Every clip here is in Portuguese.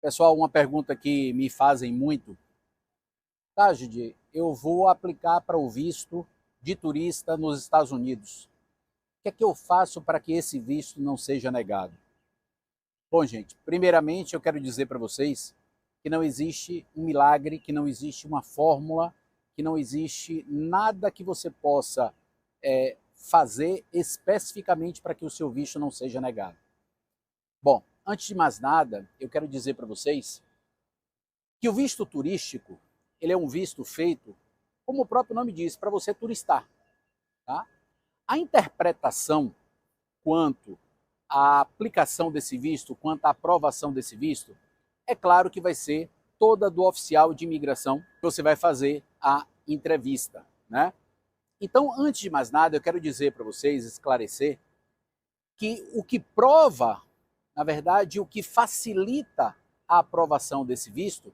Pessoal, uma pergunta que me fazem muito. Tá, Gidi, eu vou aplicar para o visto de turista nos Estados Unidos. O que é que eu faço para que esse visto não seja negado? Bom, gente, primeiramente eu quero dizer para vocês que não existe um milagre, que não existe uma fórmula, que não existe nada que você possa fazer especificamente para que o seu visto não seja negado. Bom, antes de mais nada, eu quero dizer para vocês que o visto turístico, ele é um visto feito, como o próprio nome diz, para você turistar. Tá? A interpretação quanto à aplicação desse visto, quanto à aprovação desse visto, é claro que vai ser toda do oficial de imigração que você vai fazer a entrevista. Né? Então, antes de mais nada, eu quero dizer para vocês, esclarecer, que o que prova, na verdade, o que facilita a aprovação desse visto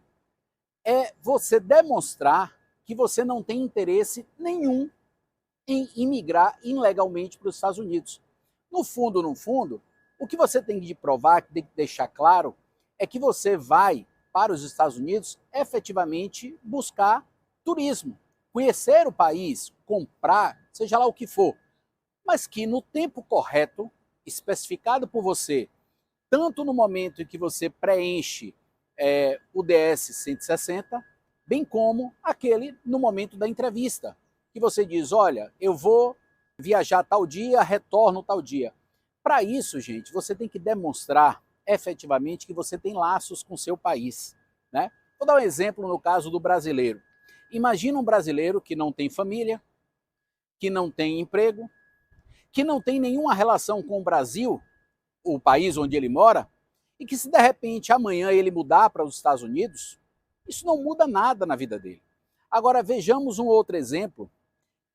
é você demonstrar que você não tem interesse nenhum em imigrar ilegalmente para os Estados Unidos. No fundo, o que você tem de provar, que tem que deixar claro, é que você vai para os Estados Unidos efetivamente buscar turismo, conhecer o país, comprar, seja lá o que for, mas que no tempo correto, especificado por você, tanto no momento em que você preenche o DS-160, bem como aquele no momento da entrevista, que você diz, olha, eu vou viajar tal dia, retorno tal dia. Para isso, gente, você tem que demonstrar efetivamente que você tem laços com o seu país. Né? Vou dar um exemplo no caso do brasileiro. Imagina um brasileiro que não tem família, que não tem emprego, que não tem nenhuma relação com o Brasil, o país onde ele mora, e que se de repente amanhã ele mudar para os Estados Unidos, isso não muda nada na vida dele. Agora vejamos um outro exemplo,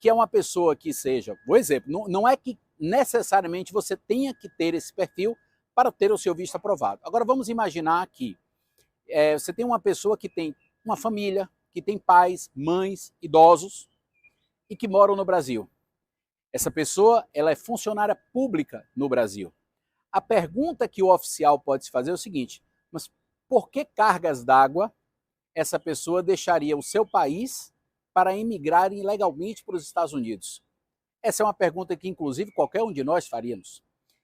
que é uma pessoa que seja, por exemplo, não é que necessariamente você tenha que ter esse perfil para ter o seu visto aprovado. Agora vamos imaginar que você tem uma pessoa que tem uma família, que tem pais, mães, idosos e que moram no Brasil. Essa pessoa ela é funcionária pública no Brasil. A pergunta que o oficial pode se fazer é o seguinte, mas por que cargas d'água essa pessoa deixaria o seu país para emigrar ilegalmente para os Estados Unidos? Essa é uma pergunta que, inclusive, qualquer um de nós faríamos.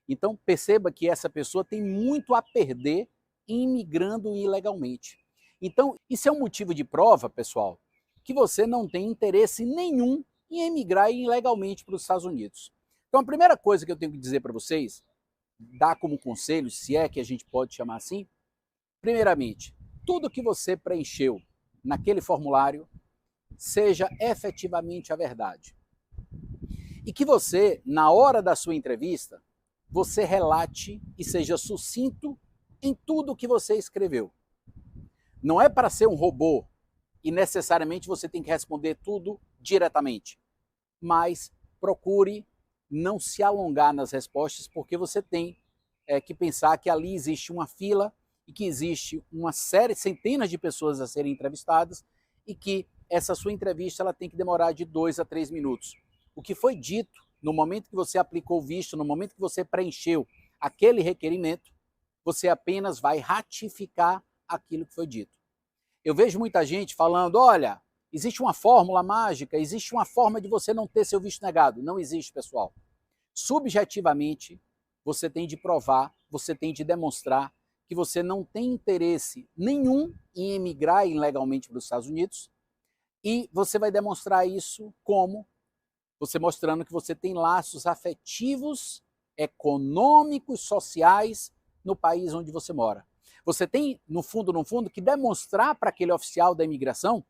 Então, perceba que essa pessoa tem muito a perder imigrando ilegalmente. Então, isso é um motivo de prova, pessoal, que você não tem interesse nenhum em emigrar ilegalmente para os Estados Unidos. Então, a primeira coisa que eu tenho que dizer para vocês, dar como conselho, se é que a gente pode chamar assim, primeiramente, tudo que você preencheu naquele formulário seja efetivamente a verdade. E que você, na hora da sua entrevista, você relate e seja sucinto em tudo que você escreveu. Não é para ser um robô e necessariamente você tem que responder tudo diretamente, mas procure não se alongar nas respostas, porque você tem que pensar que ali existe uma fila e que existe uma série, centenas de pessoas a serem entrevistadas e que essa sua entrevista ela tem que demorar de 2 a 3 minutos. O que foi dito no momento que você aplicou o visto, no momento que você preencheu aquele requerimento, você apenas vai ratificar aquilo que foi dito. Eu vejo muita gente falando, olha, existe uma fórmula mágica, existe uma forma de você não ter seu visto negado. Não existe, pessoal. Subjetivamente, você tem de provar, você tem de demonstrar que você não tem interesse nenhum em emigrar ilegalmente para os Estados Unidos e você vai demonstrar isso como? Você mostrando que você tem laços afetivos, econômicos, sociais no país onde você mora. Você tem, no fundo, que demonstrar para aquele oficial da imigração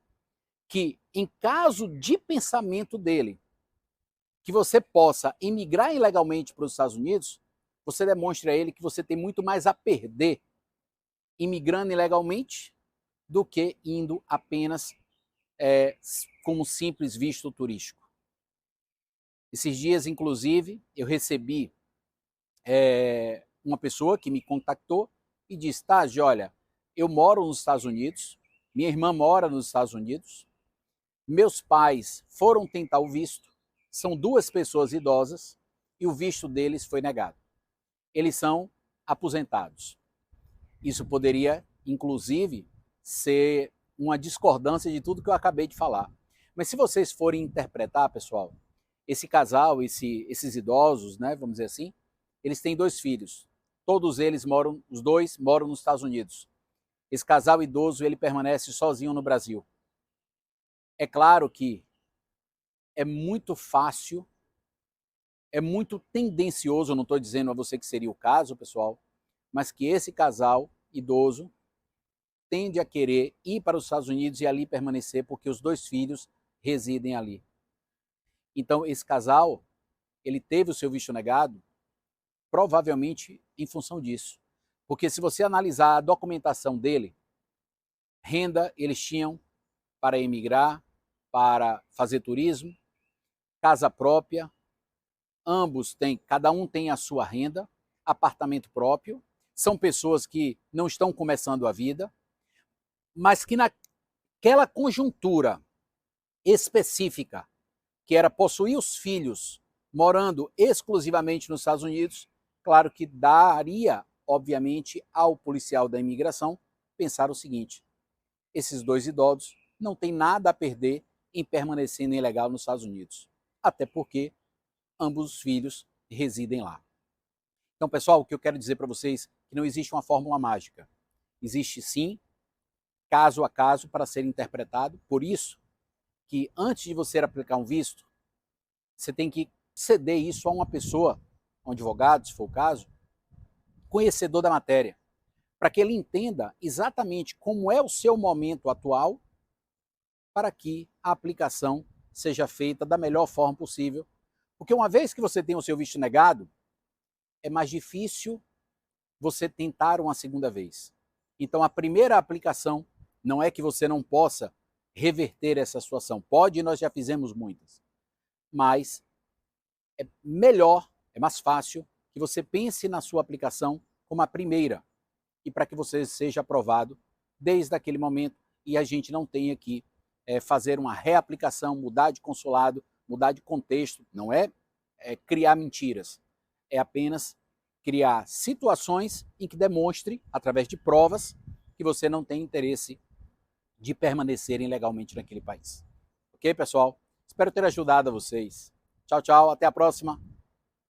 que, em caso de pensamento dele, que você possa emigrar ilegalmente para os Estados Unidos, você demonstra a ele que você tem muito mais a perder imigrando ilegalmente do que indo apenas como simples visto turístico. Esses dias, inclusive, eu recebi uma pessoa que me contactou e disse, Taj, olha, eu moro nos Estados Unidos, minha irmã mora nos Estados Unidos, meus pais foram tentar o visto, são 2 pessoas idosas e o visto deles foi negado. Eles são aposentados. Isso poderia inclusive, ser uma discordância de tudo que eu acabei de falar. Mas se vocês forem interpretar, pessoal, esse casal, esses idosos, né, vamos dizer assim, eles têm 2 filhos. Todos eles moram, os 2 moram nos Estados Unidos. Esse casal idoso, ele permanece sozinho no Brasil. É claro que é muito fácil, é muito tendencioso, eu não estou dizendo a você que seria o caso, pessoal, mas que esse casal idoso tende a querer ir para os Estados Unidos e ali permanecer porque os 2 filhos residem ali. Então, esse casal, ele teve o seu visto negado provavelmente em função disso. Porque se você analisar a documentação dele, renda eles tinham para emigrar, para fazer turismo, casa própria, ambos têm, cada um tem a sua renda, apartamento próprio, são pessoas que não estão começando a vida, mas que naquela conjuntura específica, que era possuir os filhos morando exclusivamente nos Estados Unidos, claro que daria, obviamente, ao policial da imigração pensar o seguinte: esses 2 idosos não têm nada a perder em permanecerem ilegal nos Estados Unidos, até porque ambos os filhos residem lá. Então, pessoal, o que eu quero dizer para vocês é que não existe uma fórmula mágica. Existe sim, caso a caso, para ser interpretado. Por isso que antes de você aplicar um visto, você tem que ceder isso a uma pessoa, um advogado, se for o caso, conhecedor da matéria, para que ele entenda exatamente como é o seu momento atual, para que a aplicação seja feita da melhor forma possível. Porque uma vez que você tem o seu visto negado, é mais difícil você tentar uma segunda vez. Então, a primeira aplicação não é que você não possa reverter essa situação. Pode, nós já fizemos muitas. Mas é melhor, é mais fácil que você pense na sua aplicação como a primeira e para que você seja aprovado desde aquele momento e a gente não tenha que fazer uma reaplicação, mudar de consulado, mudar de contexto. Não é criar mentiras, é apenas criar situações em que demonstre, através de provas, que você não tem interesse de permanecerem legalmente naquele país. Ok, pessoal? Espero ter ajudado a vocês. Tchau, tchau, até a próxima.